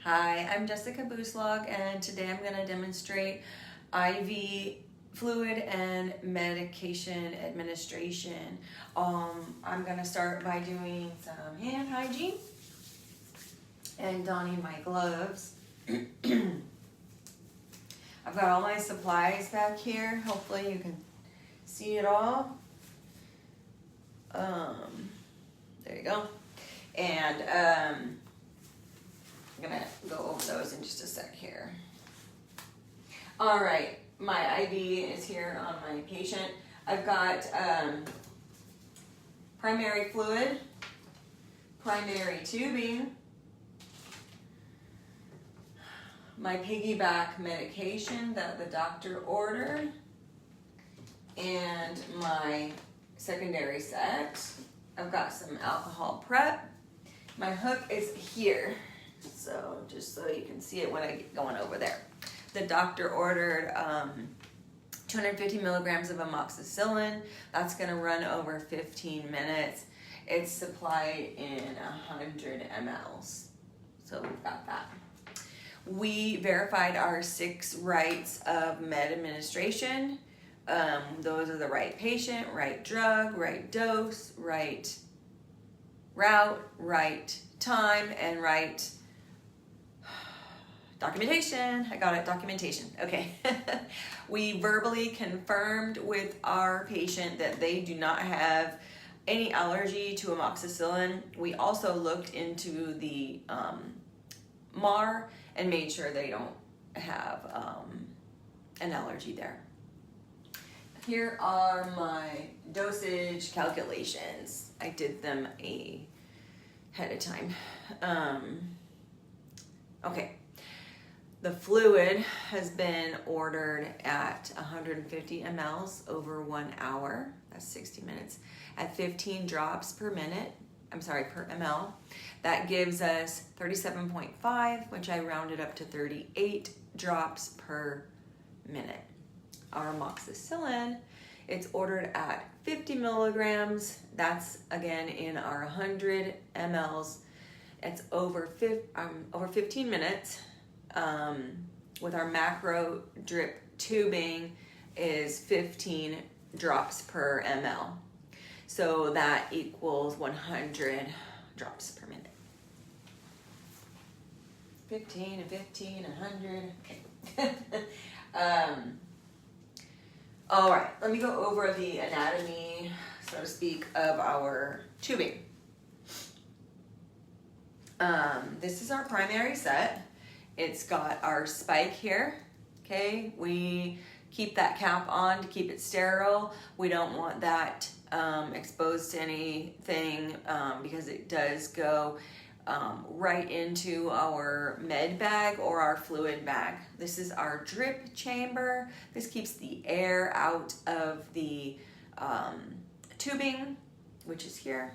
Hi, I'm Jessica Buslog, and today I'm going to demonstrate IV fluid and medication administration. I'm going to start by doing some hand hygiene and donning my gloves. I've got all my supplies back here. Hopefully you can see it all. There you go. And I'm gonna go over those in just a sec here. All right, my IV is here on my patient. I've got primary fluid, primary tubing, my piggyback medication that the doctor ordered, and my secondary set. I've got some alcohol prep. My hook is here, so just so you can see it when I get going over there. The doctor ordered 250 milligrams of amoxicillin. That's going to run over 15 minutes. It's supplied in 100 mLs, so we've got that. We verified our 6 rights of med administration. Those are the right patient, right drug, right dose, right route, right time, and right documentation. I got it, documentation. Okay. We verbally confirmed with our patient that they do not have any allergy to amoxicillin. We also looked into the MAR and made sure they don't have an allergy there. Here are my dosage calculations. I did them ahead of time. Okay. The fluid has been ordered at 150 mLs over 1 hour. That's 60 minutes. At 15 drops per minute. Per ml. That gives us 37.5, which I rounded up to 38 drops per minute. Our amoxicillin, it's ordered at 50 milligrams. That's again in our 100 mLs. It's over 15 minutes. With our macro drip tubing is 15 drops per ml. So that equals 100 drops per minute. 15 and 15 and 100. Okay. All right, let me go over the anatomy, so to speak, of our tubing. This is our primary set. It's got our spike here, okay? We keep that cap on to keep it sterile. We don't want that exposed to anything because it does go right into our med bag or our fluid bag. This is our drip chamber. This keeps the air out of the tubing, which is here.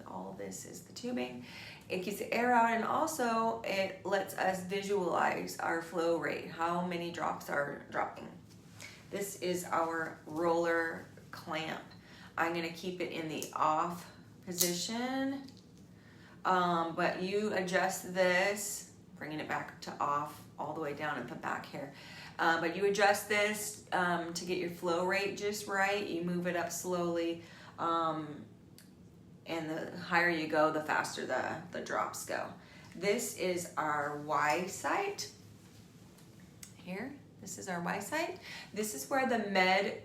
All of this is the tubing. It keeps the air out, and also it lets us visualize our flow rate, how many drops are dropping. This is our roller clamp. I'm gonna keep it in the off position, but you adjust this, bringing it back to off all the way down and put back here. But you adjust this to get your flow rate just right. You move it up slowly, and the higher you go, the faster the drops go. This is our Y site. Here, this is our Y site. This is where the med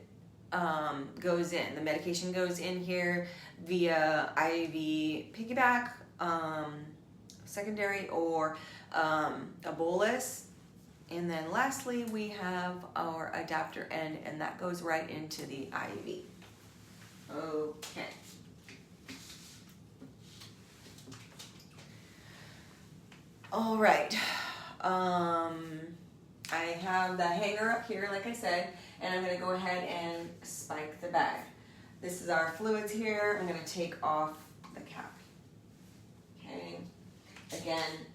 goes in. The medication goes in here via IV piggyback, secondary, or a bolus. And then lastly, we have our adapter end, and that goes right into the IV. Okay. All right. I have the hanger up here, like I said, and I'm going to go ahead and spike the bag. This is our fluids here. I'm going to take off the cap. Okay. Again,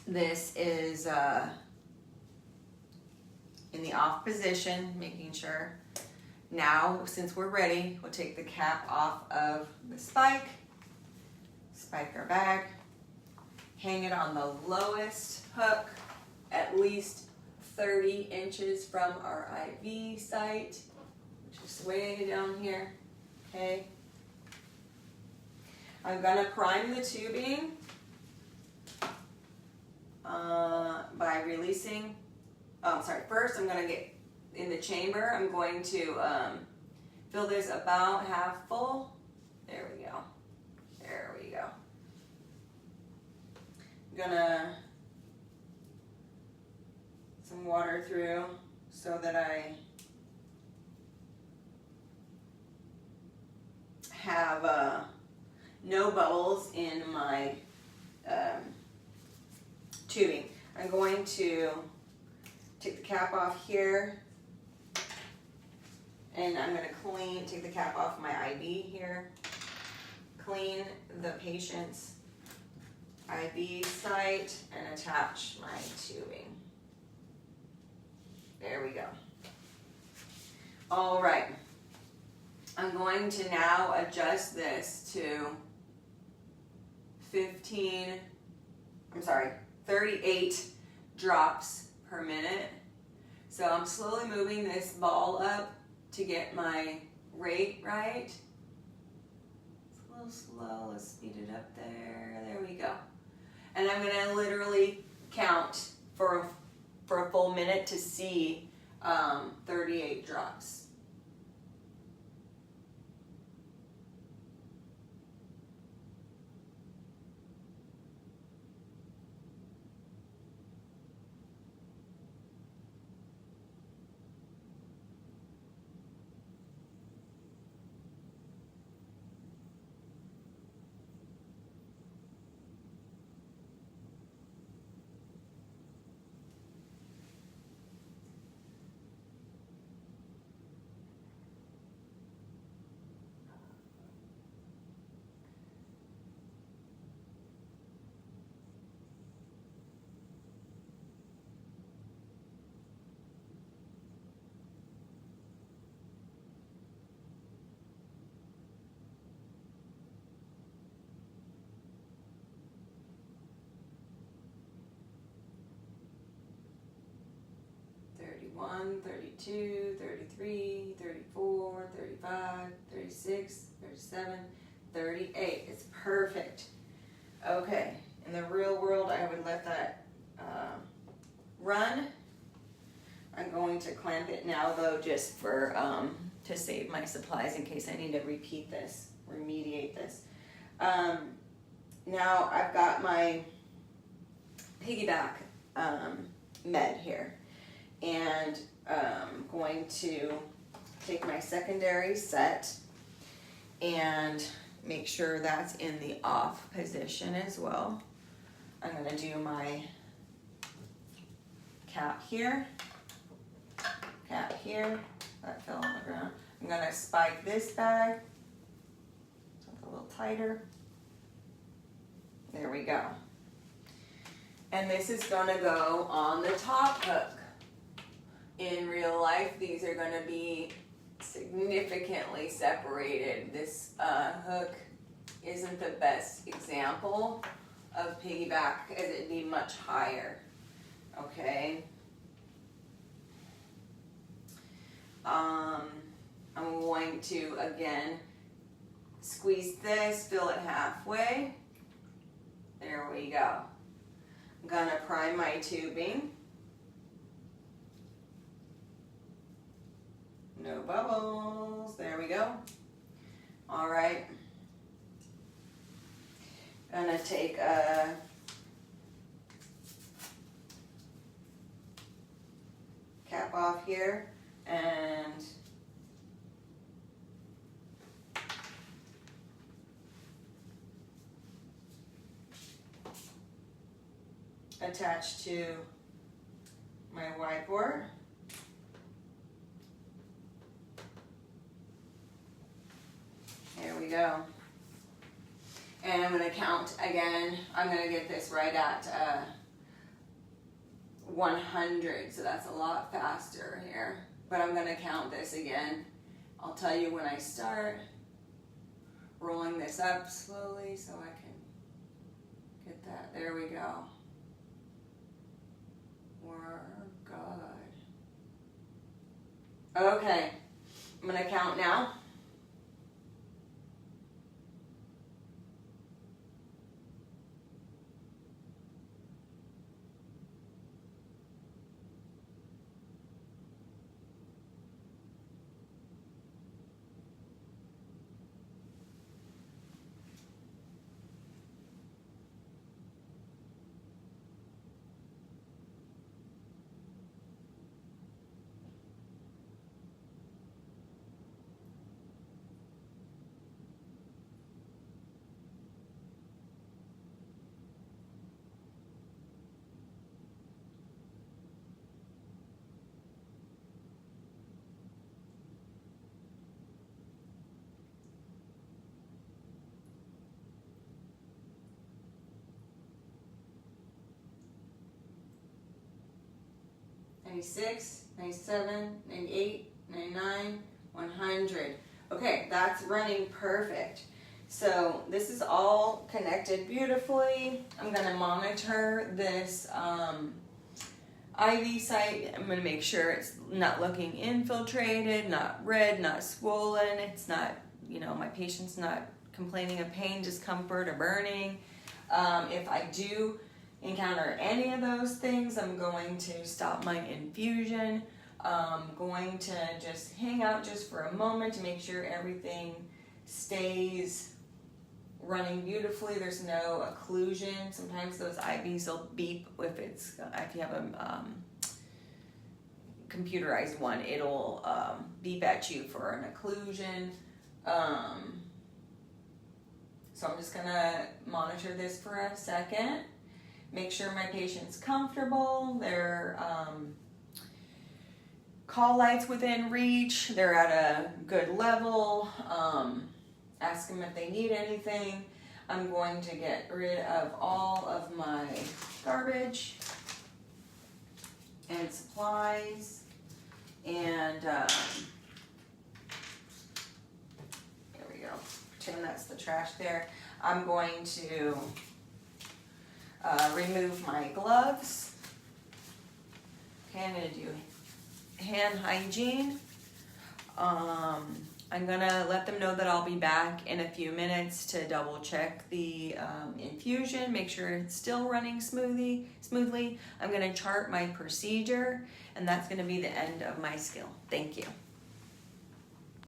this is in the off position, making sure. Now, since we're ready, we'll take the cap off of the spike, spike our bag. hang it on the lowest hook, at least 30 inches from our IV site, which is way down here, okay? I'm gonna prime the tubing by releasing, first I'm gonna get in the chamber. I'm going to fill this about half full. There we go. There we go. I'm gonna some water through so that I have no bubbles in my tubing. I'm going to take the cap off here, and I'm going to take the cap off my IV here, clean the patient's IV site, and attach my tubing. There we go. All right. I'm going to now adjust this to 38 drops per minute. So I'm slowly moving this ball up to get my rate right. It's a little slow, let's speed it up there. There we go. And I'm gonna literally count for a full minute to see 38 drops. One, 32, 33, 34, 35, 36, 37, 38. It's perfect. Okay, in the real world, I would let that run. I'm going to clamp it now, though, just for to save my supplies in case I need to repeat this, remediate this. Now I've got my piggyback med here. And I'm going to take my secondary set and make sure that's in the off position as well. I'm going to do my cap here, that fell on the ground. I'm going to spike this bag, so it's a little tighter. There we go. And this is going to go on the top hook. In real life, these are going to be significantly separated. This hook isn't the best example of piggyback because it'd be much higher. Okay. I'm going to, again, squeeze this, fill it halfway. There we go. I'm going to prime my tubing. No bubbles. There we go. All right. Gonna take a cap off here and attach to my whiteboard. There we go. And I'm going to count again. I'm going to get this right at 100, so that's a lot faster here. But I'm going to count this again. I'll tell you when I start rolling this up slowly so I can Get that, there we go. We're good. Okay, I'm gonna count now. $96, $97, $98, $99, $100. Okay, that's running perfect. So this is all connected beautifully. I'm gonna monitor this IV site. I'm gonna make sure it's not looking infiltrated, not red, not swollen. It's not, my patient's not complaining of pain, discomfort, or burning. If I do encounter any of those things, I'm going to stop my infusion. I'm going to just hang out just for a moment to make sure everything stays running beautifully. There's no occlusion. Sometimes those IVs will beep if you have a computerized one, it'll beep at you for an occlusion. So I'm just gonna monitor this for a second. Make sure my patient's comfortable, their call lights within reach, they're at a good level. Ask them if they need anything. I'm going to get rid of all of my garbage and supplies, and there we go. Pretend that's the trash there. I'm going to remove my gloves. Okay, I'm going to do hand hygiene. I'm going to let them know that I'll be back in a few minutes to double check the infusion, make sure it's still running smoothly. I'm going to chart my procedure, and that's going to be the end of my skill. Thank you.